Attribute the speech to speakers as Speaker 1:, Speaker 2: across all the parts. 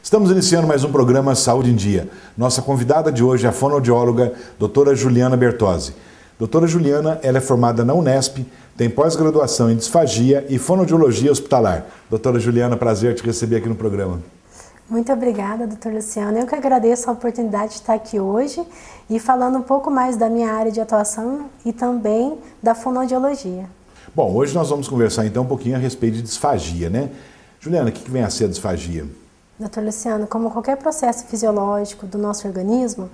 Speaker 1: Estamos iniciando mais um programa Saúde em Dia. Nossa convidada de hoje é a fonoaudióloga doutora Juliana Bertozzi. Doutora Juliana, ela é formada na Unesp, tem pós-graduação em disfagia e fonoaudiologia hospitalar. Doutora Juliana, prazer te receber aqui no programa.
Speaker 2: Muito obrigada, doutor Luciano. Eu que agradeço a oportunidade de estar aqui hoje e falando um pouco mais da minha área de atuação e também da fonoaudiologia.
Speaker 1: Bom, hoje nós vamos conversar então um pouquinho a respeito de disfagia, né? Juliana, o que vem a ser a disfagia?
Speaker 2: Doutor Luciano, como qualquer processo fisiológico do nosso organismo,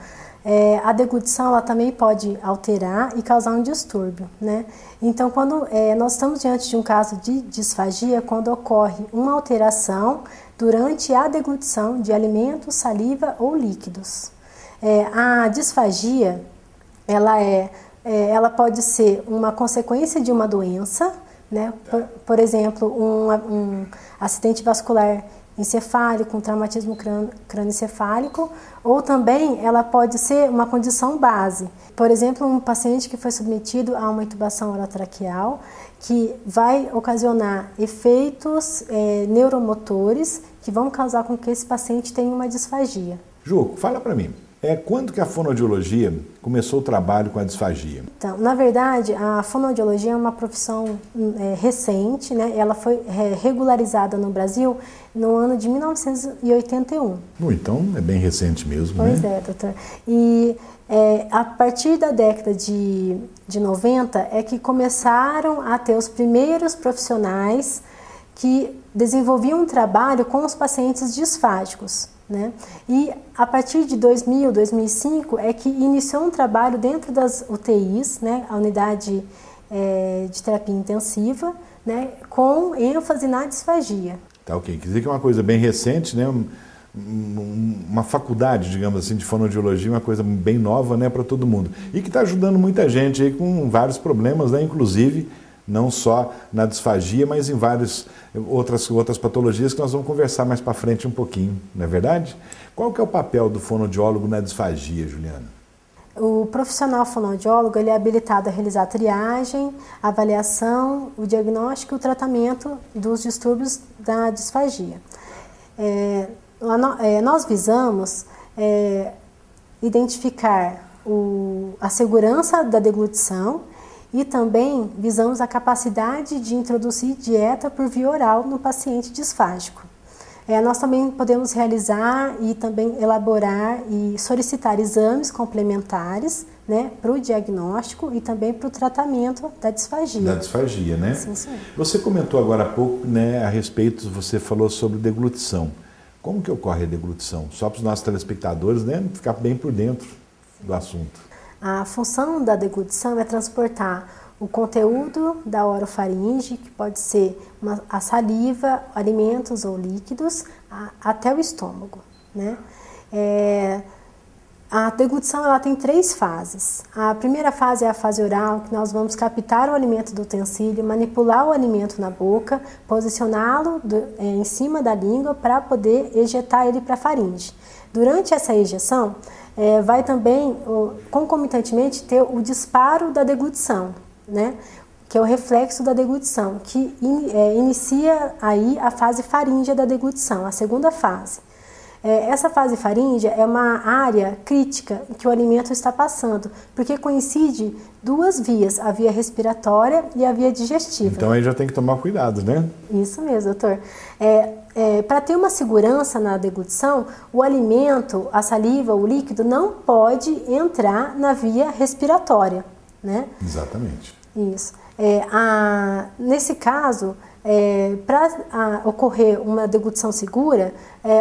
Speaker 2: a deglutição ela também pode alterar e causar um distúrbio, né? Então, quando nós estamos diante de um caso de disfagia, quando ocorre uma alteração durante a deglutição de alimentos, saliva ou líquidos. A disfagia, ela pode ser uma consequência de uma doença, né? Por exemplo, um acidente vascular encefálico, um traumatismo crânioencefálico, ou também ela pode ser uma condição base. Por exemplo, um paciente que foi submetido a uma intubação orotraqueal, que vai ocasionar efeitos neuromotores que vão causar com que esse paciente tenha uma disfagia.
Speaker 1: Ju, fala para mim. Quando que a fonoaudiologia começou o trabalho com a disfagia?
Speaker 2: Então, na verdade, a fonoaudiologia é uma profissão recente, né? Ela foi regularizada no Brasil no ano de 1981.
Speaker 1: Então, é bem recente mesmo,
Speaker 2: pois
Speaker 1: né?
Speaker 2: Pois é, doutor. E a partir da década de 90 é que começaram a ter os primeiros profissionais que desenvolviam um trabalho com os pacientes disfágicos, né? E a partir de 2000, 2005 é que iniciou um trabalho dentro das UTIs, né, a unidade de terapia intensiva, né, com ênfase na disfagia.
Speaker 1: Tá, ok. Quer dizer que é uma coisa bem recente, né, uma faculdade, digamos assim, de fonoaudiologia, uma coisa bem nova, né, para todo mundo. E que está ajudando muita gente aí com vários problemas, né, inclusive não só na disfagia, mas em várias outras patologias que nós vamos conversar mais para frente um pouquinho, não é verdade? Qual que é o papel do fonoaudiólogo na disfagia, Juliana?
Speaker 2: O profissional fonoaudiólogo ele é habilitado a realizar a triagem, a avaliação, o diagnóstico e o tratamento dos distúrbios da disfagia. Nós visamos identificar a segurança da deglutição e também visamos a capacidade de introduzir dieta por via oral no paciente disfágico. Nós também podemos realizar e também elaborar e solicitar exames complementares, né, para o diagnóstico e também para o tratamento da disfagia.
Speaker 1: Da disfagia, né?
Speaker 2: Sim, sim.
Speaker 1: Você comentou agora há pouco, né, a respeito, você falou sobre deglutição. Como que ocorre a deglutição? Só para os nossos telespectadores, né, ficar bem por dentro do assunto.
Speaker 2: A função da deglutição é transportar o conteúdo da orofaringe, que pode ser a saliva, alimentos ou líquidos, até o estômago, né? A deglutição ela tem 3 fases. A primeira fase é a fase oral, que nós vamos captar o alimento do utensílio, manipular o alimento na boca, posicioná-lo em cima da língua para poder ejetar ele para a faringe. Durante essa ejeção, vai também, concomitantemente, ter o disparo da deglutição, né? Que é o reflexo da deglutição, que inicia aí a fase faríngea da deglutição, a segunda fase. Essa fase faríngea é uma área crítica em que o alimento está passando, porque coincide 2 vias, a via respiratória e a via digestiva.
Speaker 1: Então aí já tem que tomar cuidado, né?
Speaker 2: Isso mesmo, doutor. Para ter uma segurança na deglutição, o alimento, a saliva, o líquido não pode entrar na via respiratória, né?
Speaker 1: Exatamente.
Speaker 2: Isso. Nesse caso, para ocorrer uma deglutição segura,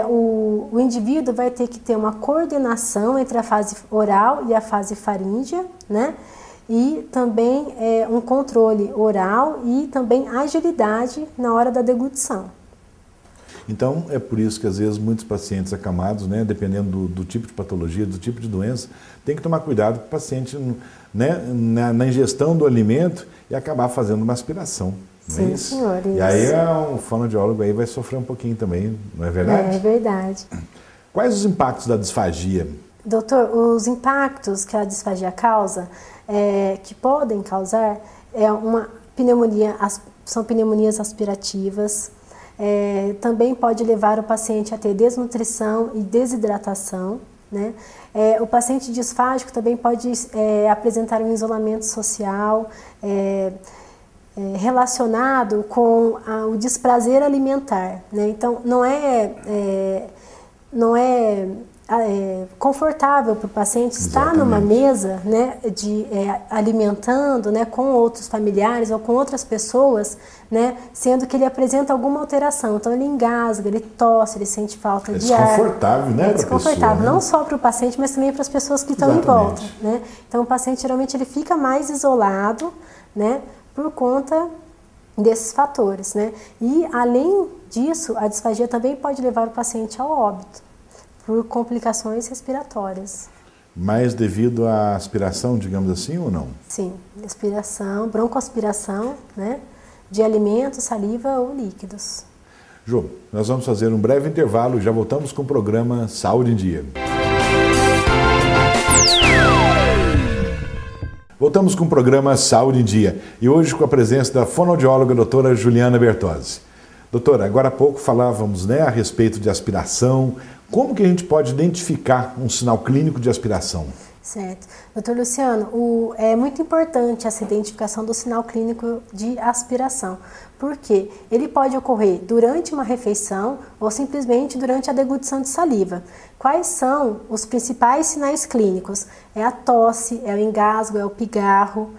Speaker 2: o indivíduo vai ter que ter uma coordenação entre a fase oral e a fase faríngea, né? E também um controle oral e também agilidade na hora da deglutição.
Speaker 1: Então, é por isso que às vezes muitos pacientes acamados, né, dependendo do tipo de patologia, do tipo de doença, tem que tomar cuidado com o paciente, né, na ingestão do alimento e acabar fazendo uma aspiração.
Speaker 2: Sim, senhor.
Speaker 1: E aí o fonoaudiólogo aí vai sofrer um pouquinho também, não é verdade?
Speaker 2: É verdade.
Speaker 1: Quais os impactos da disfagia?
Speaker 2: Doutor, os impactos que a disfagia causa, que podem causar, uma pneumonia, são pneumonias aspirativas, também pode levar o paciente a ter desnutrição e desidratação, né? O paciente disfágico também pode apresentar um isolamento social relacionado com o desprazer alimentar, né? Então, não é confortável para o paciente estar numa mesa, né, alimentando, né, com outros familiares ou com outras pessoas, né, sendo que ele apresenta alguma alteração. Então ele engasga, ele tosse, ele sente falta de ar.
Speaker 1: Desconfortável, né?
Speaker 2: É desconfortável,
Speaker 1: pessoa, né?
Speaker 2: Não só para o paciente, mas também para as pessoas que estão em volta, né? Então o paciente geralmente ele fica mais isolado, né, por conta desses fatores, né? E além disso, a disfagia também pode levar o paciente ao óbito por complicações respiratórias.
Speaker 1: Mas devido à aspiração, digamos assim, ou não?
Speaker 2: Sim, aspiração, broncoaspiração, né, de alimentos, saliva ou líquidos.
Speaker 1: Jô, nós vamos fazer um breve intervalo e já voltamos com o programa Saúde em Dia. Voltamos com o programa Saúde em Dia e hoje com a presença da fonoaudióloga doutora Juliana Bertozzi. Doutora, agora há pouco falávamos, né, a respeito de aspiração. Como que a gente pode identificar um sinal clínico de aspiração?
Speaker 2: Certo. Doutor Luciano, é muito importante essa identificação do sinal clínico de aspiração, porque ele pode ocorrer durante uma refeição ou simplesmente durante a deglutição de saliva. Quais são os principais sinais clínicos? É a tosse, é o engasgo, é o pigarro,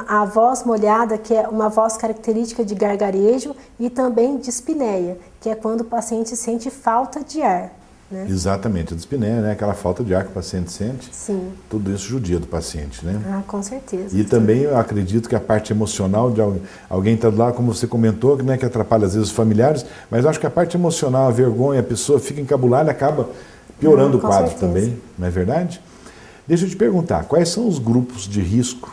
Speaker 2: a voz molhada, que é uma voz característica de gargarejo, e também dispneia, que é quando o paciente sente falta de ar. Né? Exatamente,
Speaker 1: a dispneia, né? Aquela falta de ar que o paciente sente.
Speaker 2: Sim.
Speaker 1: Tudo isso judia do paciente, né?
Speaker 2: Ah, com certeza.
Speaker 1: E também eu acredito que a parte emocional de alguém está lá, como você comentou, né, que atrapalha às vezes os familiares, mas eu acho que a parte emocional, a vergonha, a pessoa fica encabulada e acaba piorando o quadro certeza. Também, não é verdade? Deixa eu te perguntar, quais são os grupos de risco,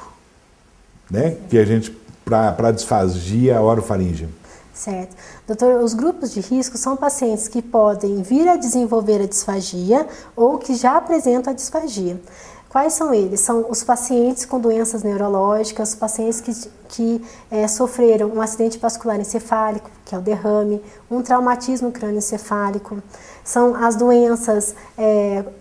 Speaker 1: né, que a gente, para disfagia orofaríngea?
Speaker 2: Certo. Doutor, os grupos de risco são pacientes que podem vir a desenvolver a disfagia ou que já apresentam a disfagia. Quais são eles? São os pacientes com doenças neurológicas, os pacientes que sofreram um acidente vascular encefálico, que é o derrame, um traumatismo crânioencefálico. São as doenças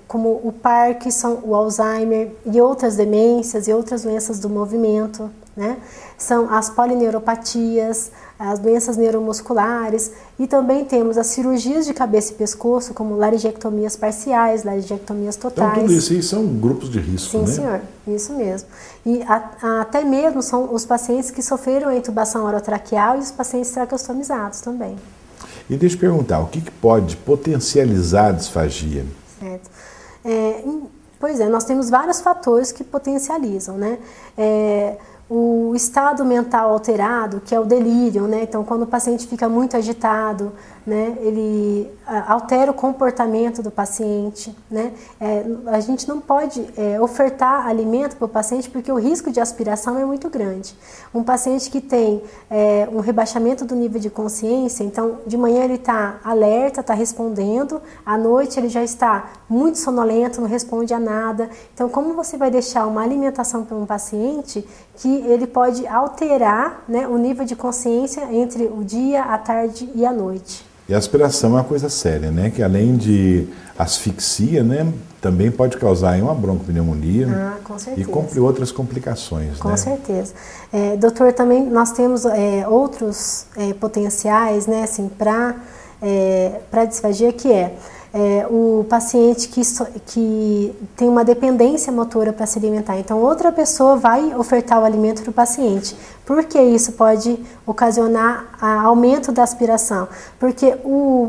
Speaker 2: como o Parkinson, o Alzheimer e outras demências e outras doenças do movimento, né? São as polineuropatias, as doenças neuromusculares e também temos as cirurgias de cabeça e pescoço, como laringectomias parciais, laringectomias totais.
Speaker 1: Então tudo isso aí são grupos de risco,
Speaker 2: sim,
Speaker 1: né?
Speaker 2: Sim, senhor, isso mesmo. E até mesmo são os pacientes que sofreram a intubação orotraqueal e os pacientes traqueostomizados também.
Speaker 1: E deixa eu perguntar, o que pode potencializar a disfagia?
Speaker 2: Certo. Pois é, nós temos vários fatores que potencializam, né? O estado mental alterado, que é o delírio, né? Então, quando o paciente fica muito agitado, né, ele altera o comportamento do paciente, né? A gente não pode ofertar alimento para o paciente porque o risco de aspiração é muito grande. Um paciente que tem um rebaixamento do nível de consciência, então de manhã ele está alerta, está respondendo, à noite ele já está muito sonolento, não responde a nada. Então, como você vai deixar uma alimentação para um paciente que ele pode alterar, né, o nível de consciência entre o dia, a tarde e a noite?
Speaker 1: E a aspiração é uma coisa séria, né? Que além de asfixia, né, também pode causar uma broncopneumonia
Speaker 2: com certeza.
Speaker 1: E outras complicações.
Speaker 2: Com
Speaker 1: né?
Speaker 2: certeza. Doutor, também nós temos outros potenciais, né, assim, para disfagia, que o paciente que tem uma dependência motora para se alimentar. Então, outra pessoa vai ofertar o alimento para o paciente. Por que isso pode ocasionar aumento da aspiração? Porque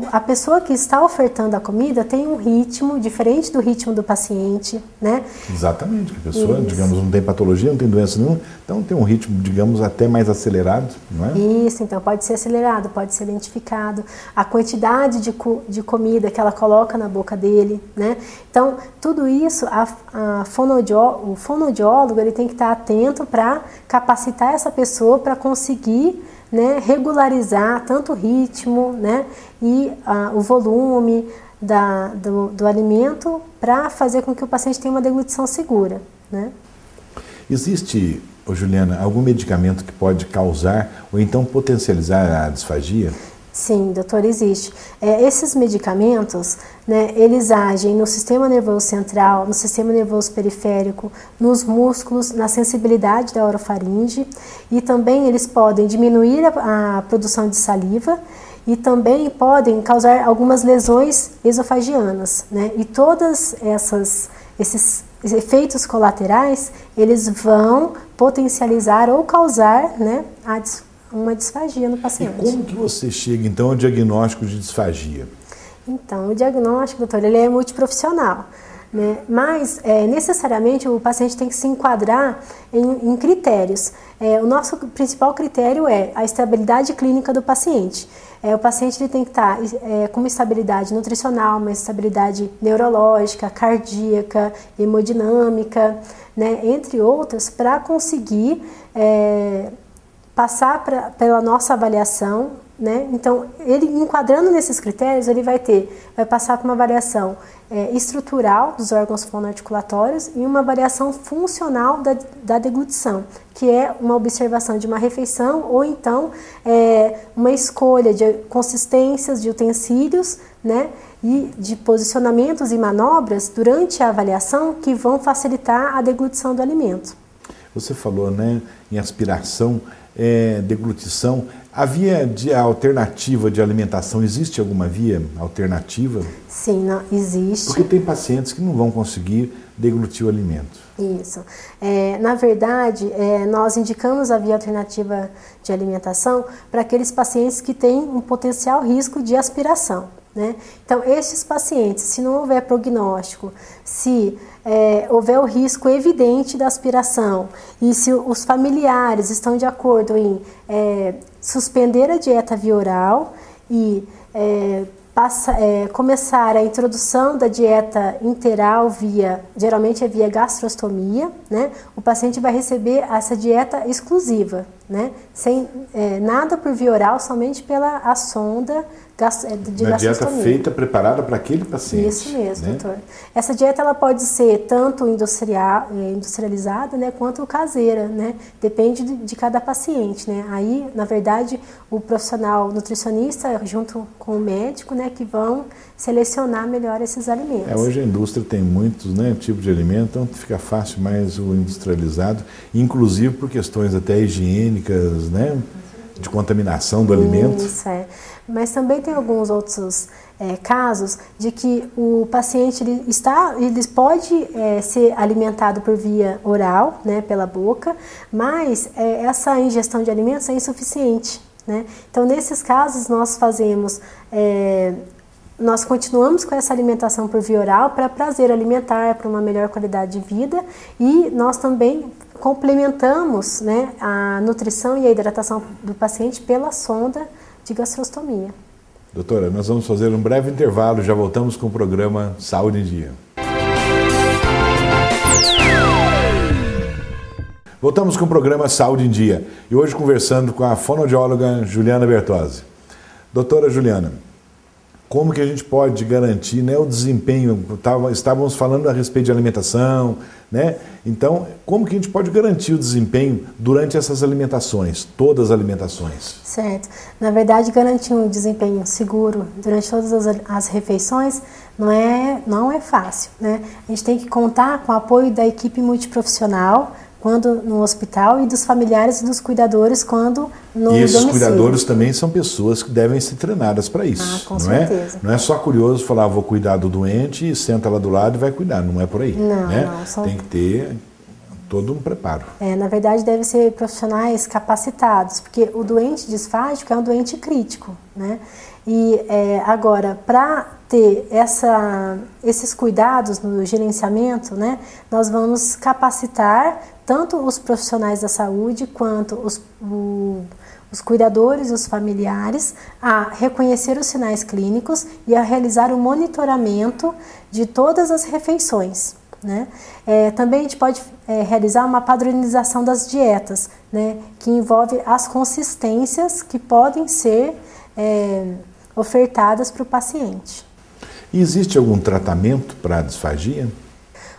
Speaker 2: a pessoa que está ofertando a comida tem um ritmo diferente do ritmo do paciente, né?
Speaker 1: Exatamente. A pessoa, digamos, não tem patologia, não tem doença nenhuma, então tem um ritmo, digamos, até mais acelerado, não é?
Speaker 2: Isso, então pode ser acelerado, pode ser identificado. A quantidade de comida que ela coloca na boca dele, né? Então, tudo isso, o fonoaudiólogo ele tem que estar atento para capacitar essa pessoa para conseguir, né, regularizar tanto o ritmo, né, e o volume do alimento para fazer com que o paciente tenha uma deglutição segura, né?
Speaker 1: Existe, Juliana, algum medicamento que pode causar ou então potencializar a disfagia?
Speaker 2: Sim, doutor, existe. Esses medicamentos, né, eles agem no sistema nervoso central, no sistema nervoso periférico, nos músculos, na sensibilidade da orofaringe, e também eles podem diminuir a produção de saliva e também podem causar algumas lesões esofagianas, né? E todas esses efeitos colaterais, eles vão potencializar ou causar, né, uma disfagia no paciente.
Speaker 1: E como que você chega, então, ao diagnóstico de disfagia?
Speaker 2: Então, o diagnóstico, doutor, ele é multiprofissional, né? Mas, necessariamente, o paciente tem que se enquadrar em critérios. O nosso principal critério é a estabilidade clínica do paciente. O paciente ele tem que estar com uma estabilidade nutricional, uma estabilidade neurológica, cardíaca, hemodinâmica, né, entre outras, para conseguir passar pela nossa avaliação, né? Então, ele enquadrando nesses critérios, ele vai passar por uma avaliação estrutural dos órgãos fonoarticulatórios e uma avaliação funcional da deglutição, que é uma observação de uma refeição ou então uma escolha de consistências de utensílios, né, e de posicionamentos e manobras durante a avaliação que vão facilitar a deglutição do alimento.
Speaker 1: Você falou, né, em aspiração, deglutição. A via alternativa de alimentação, existe alguma via alternativa?
Speaker 2: Sim, não, existe.
Speaker 1: Porque tem pacientes que não vão conseguir deglutir o alimento.
Speaker 2: Isso. Na verdade, nós indicamos a via alternativa de alimentação para aqueles pacientes que têm um potencial risco de aspiração, né? Então, estes pacientes, se não houver prognóstico, se houver o risco evidente da aspiração e se os familiares estão de acordo em suspender a dieta via oral e começar a introdução da dieta interal geralmente é via gastrostomia, né? O paciente vai receber essa dieta exclusiva, né? Sem nada por via oral, somente pela sonda de gastrostomia.
Speaker 1: Uma dieta feita, preparada para aquele paciente.
Speaker 2: Isso mesmo,
Speaker 1: né?
Speaker 2: doutor. Essa dieta ela pode ser tanto industrializada, né, quanto caseira, né? Depende de cada paciente, né? Aí, na verdade, o profissional nutricionista, junto com o médico, né, que vão selecionar melhor esses alimentos.
Speaker 1: Hoje a indústria tem muitos, né, tipos de alimento, então fica fácil mais o industrializado, inclusive por questões até higiênicas, né, de contaminação do alimento.
Speaker 2: Isso, Mas também tem alguns outros casos de que o paciente ele pode ser alimentado por via oral, né, pela boca, mas essa ingestão de alimentos é insuficiente, né? Então, nesses casos, nós continuamos com essa alimentação por via oral para prazer alimentar, para uma melhor qualidade de vida, e nós também complementamos, né, a nutrição e a hidratação do paciente pela sonda de gastrostomia.
Speaker 1: Doutora, nós vamos fazer um breve intervalo, já voltamos com o programa Saúde em Dia. Voltamos com o programa Saúde em Dia e hoje conversando com a fonoaudióloga Juliana Bertozzi. Doutora Juliana, como que a gente pode garantir, né, o desempenho? Estávamos falando a respeito de alimentação, né? Então, como que a gente pode garantir o desempenho durante essas alimentações, todas as alimentações?
Speaker 2: Certo. Na verdade, garantir um desempenho seguro durante todas as refeições não é fácil, né? A gente tem que contar com o apoio da equipe multiprofissional, quando no hospital, e dos familiares e dos cuidadores quando no domicílio. E esses cuidadores
Speaker 1: também são pessoas que devem ser treinadas para isso.
Speaker 2: Com certeza.
Speaker 1: Não é só curioso falar, vou cuidar do doente e senta lá do lado e vai cuidar. Não é por aí.
Speaker 2: Não,
Speaker 1: né?
Speaker 2: não.
Speaker 1: Tem que ter todo um preparo.
Speaker 2: Na verdade, devem ser profissionais capacitados, porque o doente disfágico é um doente crítico, né? E agora, para ter esses cuidados no gerenciamento, né, nós vamos capacitar tanto os profissionais da saúde quanto os cuidadores e os familiares a reconhecer os sinais clínicos e a realizar o monitoramento de todas as refeições, né? Também a gente pode realizar uma padronização das dietas, né, que envolve as consistências que podem ser ofertadas para o paciente.
Speaker 1: E existe algum tratamento para a disfagia?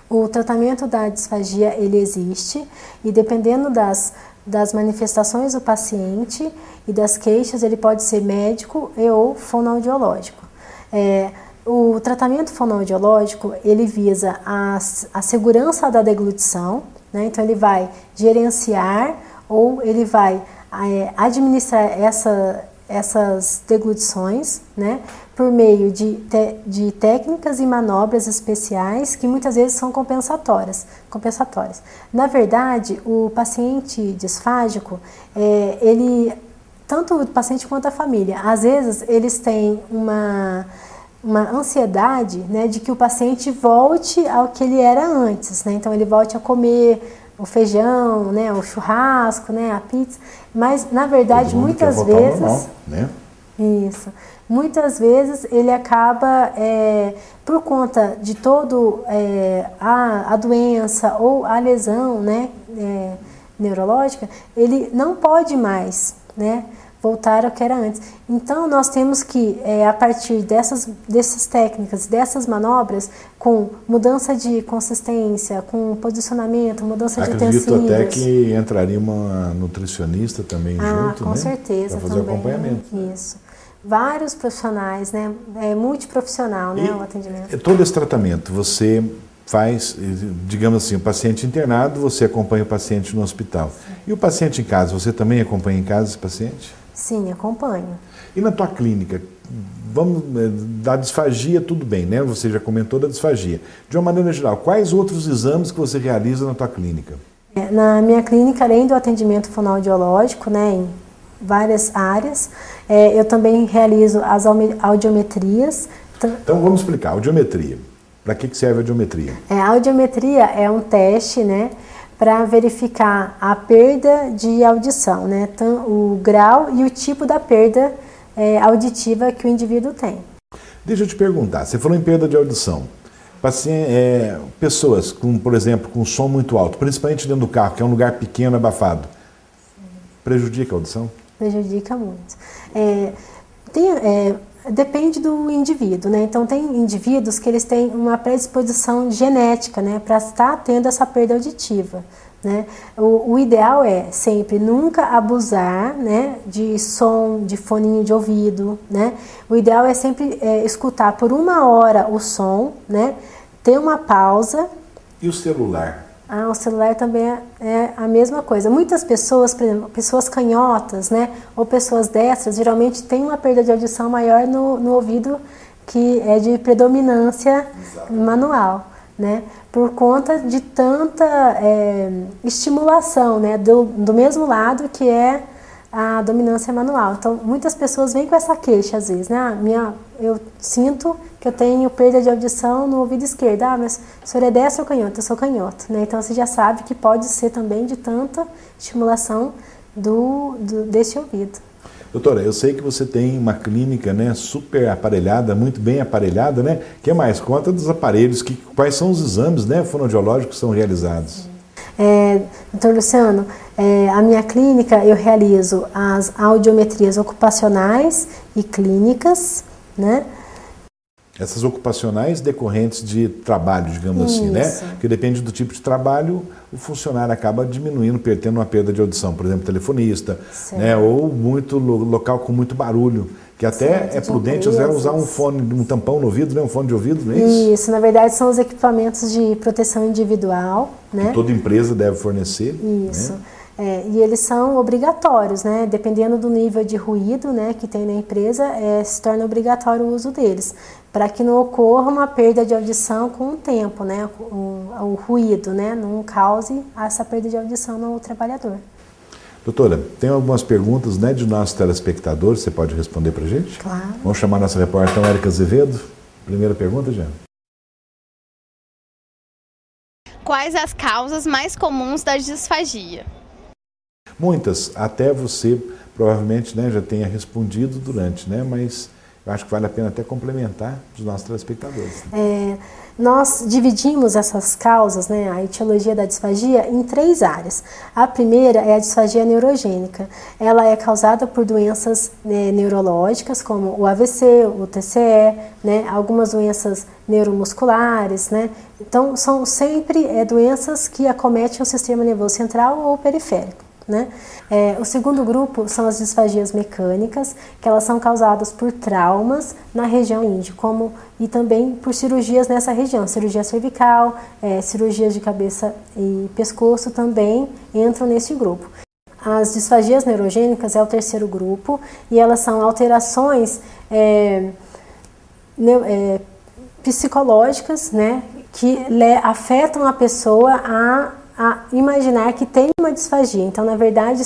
Speaker 2: O tratamento da disfagia, ele existe, e dependendo das das manifestações do paciente e das queixas, ele pode ser médico e ou fonoaudiológico. O tratamento fonoaudiológico, ele visa a segurança da deglutição, né? Então ele vai gerenciar ou ele vai administrar essas deglutições, né? Por meio de técnicas e manobras especiais que muitas vezes são compensatórias. Na verdade, o paciente disfágico, tanto o paciente quanto a família, às vezes eles têm uma ansiedade, né, de que o paciente volte ao que ele era antes, né? Então ele volte a comer o feijão, né, o churrasco, né, a pizza, mas na verdade muitas vezes,
Speaker 1: normal, né?
Speaker 2: Isso, muitas vezes ele acaba, por conta de todo a doença ou a lesão, né, neurológica, ele não pode mais, né, voltar ao que era antes. Então nós temos que, a partir dessas técnicas, dessas manobras, com mudança de consistência, com posicionamento, mudança de utensílios.
Speaker 1: Acredito até que entraria uma nutricionista também junto,
Speaker 2: com
Speaker 1: né?
Speaker 2: certeza,
Speaker 1: para fazer
Speaker 2: também,
Speaker 1: o acompanhamento.
Speaker 2: Isso. Vários profissionais, né? Multiprofissional, né, o atendimento.
Speaker 1: Todo esse tratamento você faz, digamos assim, o paciente internado, você acompanha o paciente no hospital. Sim. E o paciente em casa, você também acompanha em casa esse paciente?
Speaker 2: Sim, acompanho.
Speaker 1: E na tua clínica, vamos, da disfagia tudo bem, né? Você já comentou da disfagia. De uma maneira geral, quais outros exames que você realiza na tua clínica?
Speaker 2: Na minha clínica, além do atendimento fonoaudiológico, né, em várias áreas, eu também realizo as audiometrias.
Speaker 1: Então vamos explicar, audiometria. Para que serve a audiometria?
Speaker 2: A audiometria é um teste, né, para verificar a perda de audição, né, o grau e o tipo da perda auditiva que o indivíduo tem. Deixa eu te perguntar, você falou em perda de audição.
Speaker 1: Pessoas, por exemplo, com som muito alto, principalmente dentro do carro, que é um lugar pequeno, abafado, prejudica a audição?
Speaker 2: Prejudica muito. Depende do indivíduo, né? Então tem indivíduos que eles têm uma predisposição genética, né, para estar tendo essa perda auditiva, né? O ideal é sempre nunca abusar, né, de som, de foninho de ouvido, né? O ideal é sempre escutar por 1 hora o som, né? Ter uma pausa.
Speaker 1: E o celular?
Speaker 2: O celular também é a mesma coisa. Muitas pessoas, por exemplo, pessoas canhotas, né, ou pessoas destras, geralmente têm uma perda de audição maior no ouvido, que é de predominância manual, né, por conta de tanta estimulação, né, do mesmo lado que é a dominância manual. Então, muitas pessoas vêm com essa queixa às vezes, né, eu sinto que eu tenho perda de audição no ouvido esquerdo. Mas o senhor é destro ou canhoto? Eu sou canhoto, né? Então você já sabe que pode ser também de tanta estimulação desse ouvido.
Speaker 1: Doutora, eu sei que você tem uma clínica, né, super aparelhada, muito bem aparelhada, né? O que mais? Conta dos aparelhos, quais são os exames, né, fonoaudiológicos que são realizados?
Speaker 2: Doutor Luciano, a minha clínica eu realizo as audiometrias ocupacionais e clínicas, né?
Speaker 1: Essas ocupacionais decorrentes de trabalho, digamos assim, né? Porque depende do tipo de trabalho, o funcionário acaba diminuindo, tendo uma perda de audição. Por exemplo, telefonista, né? Ou muito local com muito barulho, que até é prudente usar um tampão no ouvido, né? Um fone de ouvido, não é isso?
Speaker 2: Isso, na verdade são os equipamentos de proteção individual, né?
Speaker 1: Que toda empresa deve fornecer.
Speaker 2: Isso.
Speaker 1: Né?
Speaker 2: E eles são obrigatórios, né? Dependendo do nível de ruído, né, que tem na empresa, se torna obrigatório o uso deles, para que não ocorra uma perda de audição com o tempo, né? O ruído, né, não cause essa perda de audição no trabalhador.
Speaker 1: Doutora, tem algumas perguntas, né, de nossos telespectadores, você pode responder para a gente?
Speaker 2: Claro.
Speaker 1: Vamos chamar nossa repórter Érica Azevedo. Primeira pergunta, Jean.
Speaker 3: Quais as causas mais comuns da disfagia?
Speaker 1: Muitas, até você provavelmente, né, já tenha respondido durante, né, mas eu acho que vale a pena até complementar os nossos telespectadores.
Speaker 2: Nós dividimos essas causas, né, a etiologia da disfagia, em 3 áreas. A primeira é a disfagia neurogênica. Ela é causada por doenças neurológicas, como o AVC, o TCE, né, algumas doenças neuromusculares, né. Então, são sempre doenças que acometem o sistema nervoso central ou periférico. né? O segundo grupo são as disfagias mecânicas, que elas são causadas por traumas na região índia, e também por cirurgias nessa região, cirurgia cervical, cirurgias de cabeça e pescoço também entram nesse grupo. As disfagias neurogênicas é o terceiro grupo e elas são alterações psicológicas, né, que afetam a pessoa a imaginar que tem uma disfagia. Então, na verdade,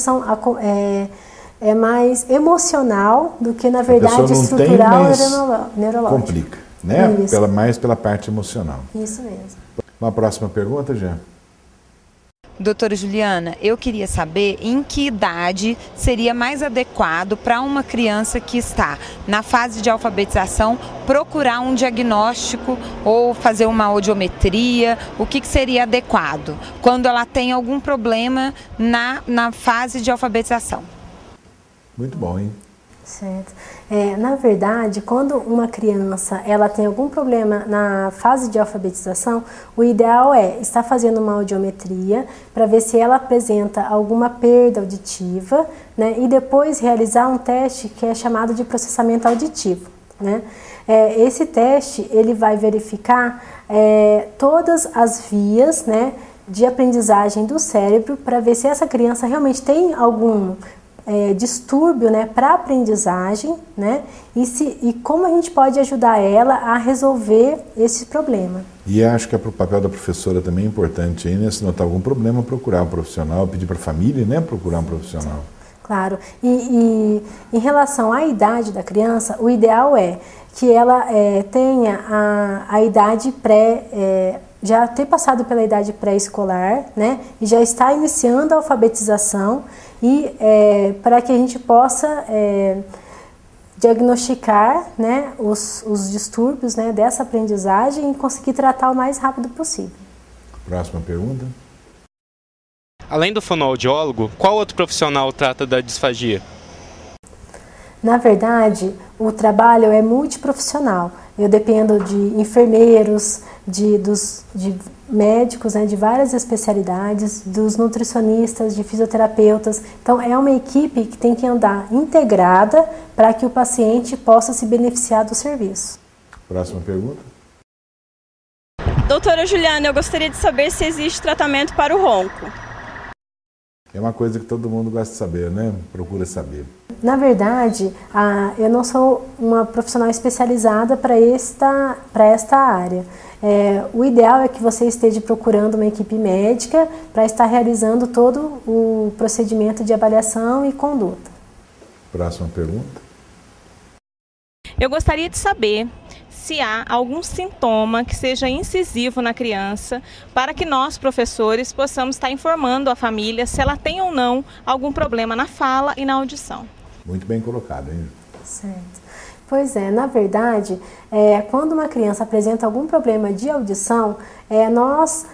Speaker 2: é mais emocional do que, na verdade, estrutural ou neurológica.
Speaker 1: Complica, né? Mais pela parte emocional.
Speaker 2: Isso mesmo.
Speaker 1: Uma próxima pergunta, Jean?
Speaker 4: Doutora Juliana, eu queria saber em que idade seria mais adequado para uma criança que está na fase de alfabetização procurar um diagnóstico ou fazer uma audiometria, o que seria adequado quando ela tem algum problema na fase de alfabetização? Muito
Speaker 1: bom, hein?
Speaker 2: Certo. Na verdade, quando uma criança ela tem algum problema na fase de alfabetização, o ideal é estar fazendo uma audiometria para ver se ela apresenta alguma perda auditiva, né, e depois realizar um teste que é chamado de processamento auditivo, né? Esse teste ele vai verificar todas as vias, né, de aprendizagem do cérebro para ver se essa criança realmente tem algum distúrbio, né, para aprendizagem, né, e como a gente pode ajudar ela a resolver esse problema.
Speaker 1: E acho que o papel da professora também é importante aí, né, se notar algum problema, procurar um profissional, pedir para a família, né, procurar um profissional.
Speaker 2: Claro, e em relação à idade da criança, o ideal é que ela tenha a idade já ter passado pela idade pré-escolar, né, e já está iniciando a alfabetização, e para que a gente possa diagnosticar, né, os distúrbios, né, dessa aprendizagem e conseguir tratar o mais rápido possível.
Speaker 1: Próxima pergunta.
Speaker 5: Além do fonoaudiólogo, qual outro profissional trata da disfagia?
Speaker 2: Na verdade, o trabalho é multiprofissional. Eu dependo de enfermeiros, de médicos, né, de várias especialidades, dos nutricionistas, de fisioterapeutas. Então, é uma equipe que tem que andar integrada para que o paciente possa se beneficiar do serviço.
Speaker 1: Próxima pergunta.
Speaker 6: Doutora Juliana, eu gostaria de saber se existe tratamento para o ronco.
Speaker 1: É uma coisa que todo mundo gosta de saber, né? Procura saber.
Speaker 2: Na verdade, eu não sou uma profissional especializada para esta área. O ideal é que você esteja procurando uma equipe médica para estar realizando todo o procedimento de avaliação e conduta.
Speaker 1: Próxima pergunta.
Speaker 6: Eu gostaria de saber se há algum sintoma que seja incisivo na criança, para que nós, professores, possamos estar informando a família se ela tem ou não algum problema na fala e na audição.
Speaker 1: Muito bem colocado, hein?
Speaker 2: Certo. Pois é, na verdade, quando uma criança apresenta algum problema de audição, nós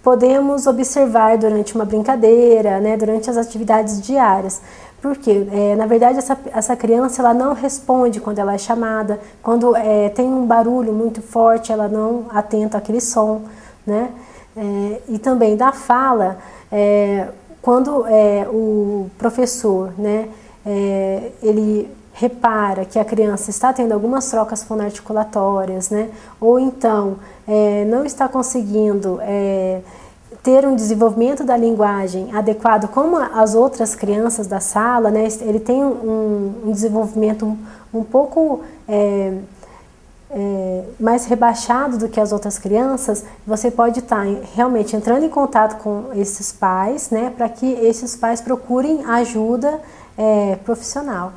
Speaker 2: podemos observar durante uma brincadeira, né, durante as atividades diárias. Porque, na verdade, essa criança ela não responde quando ela é chamada, quando tem um barulho muito forte, ela não atenta àquele som, né? E também da fala, quando o professor, né, ele repara que a criança está tendo algumas trocas fonoarticulatórias, né, ou então não está conseguindo ter um desenvolvimento da linguagem adequado como as outras crianças da sala, né, ele tem um desenvolvimento um pouco mais rebaixado do que as outras crianças, você pode estar realmente entrando em contato com esses pais, né, para que esses pais procurem ajuda profissional.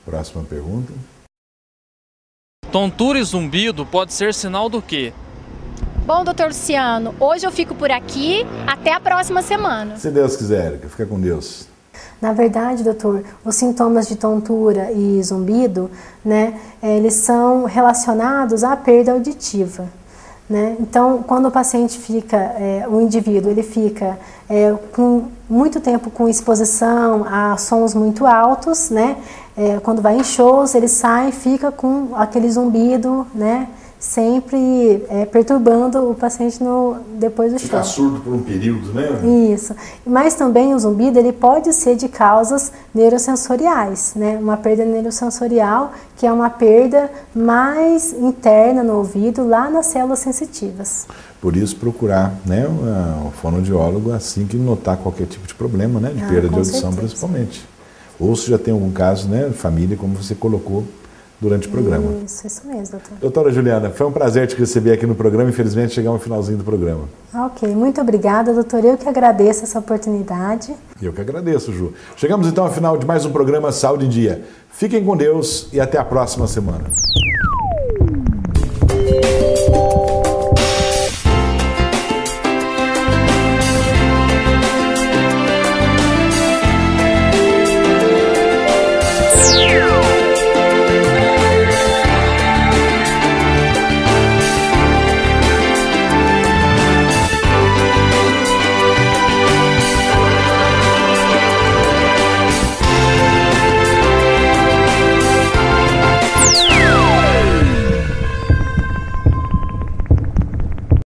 Speaker 1: Próxima pergunta.
Speaker 7: Tontura e zumbido pode ser sinal do quê?
Speaker 3: Bom, doutor Luciano, hoje eu fico por aqui, até a próxima semana.
Speaker 1: Se Deus quiser, Érica, fica com Deus.
Speaker 2: Na verdade, doutor, os sintomas de tontura e zumbido, né, eles são relacionados à perda auditiva, né? Então, quando o paciente fica, o indivíduo, ele fica com muito tempo com exposição a sons muito altos, né? Quando vai em shows, ele sai e fica com aquele zumbido, né, sempre perturbando o paciente depois do choque.
Speaker 1: Ficar surdo por um período, né?
Speaker 2: Isso. Mas também o zumbido ele pode ser de causas neurosensoriais, né? Uma perda neurosensorial, que é uma perda mais interna no ouvido, lá nas células sensitivas.
Speaker 1: Por isso procurar, né, o fonoaudiólogo assim que notar qualquer tipo de problema, né, de perda de audição, certeza. Principalmente. Ou se já tem algum caso, né, de família, como você colocou durante o programa.
Speaker 2: Isso mesmo, doutor.
Speaker 1: Doutora Juliana, foi um prazer te receber aqui no programa. Infelizmente, chegamos ao finalzinho do programa.
Speaker 2: Ok, muito obrigada, doutor. Eu que agradeço essa oportunidade.
Speaker 1: Eu que agradeço, Ju. Chegamos então ao final de mais um programa Saúde em Dia. Fiquem com Deus e até a próxima semana.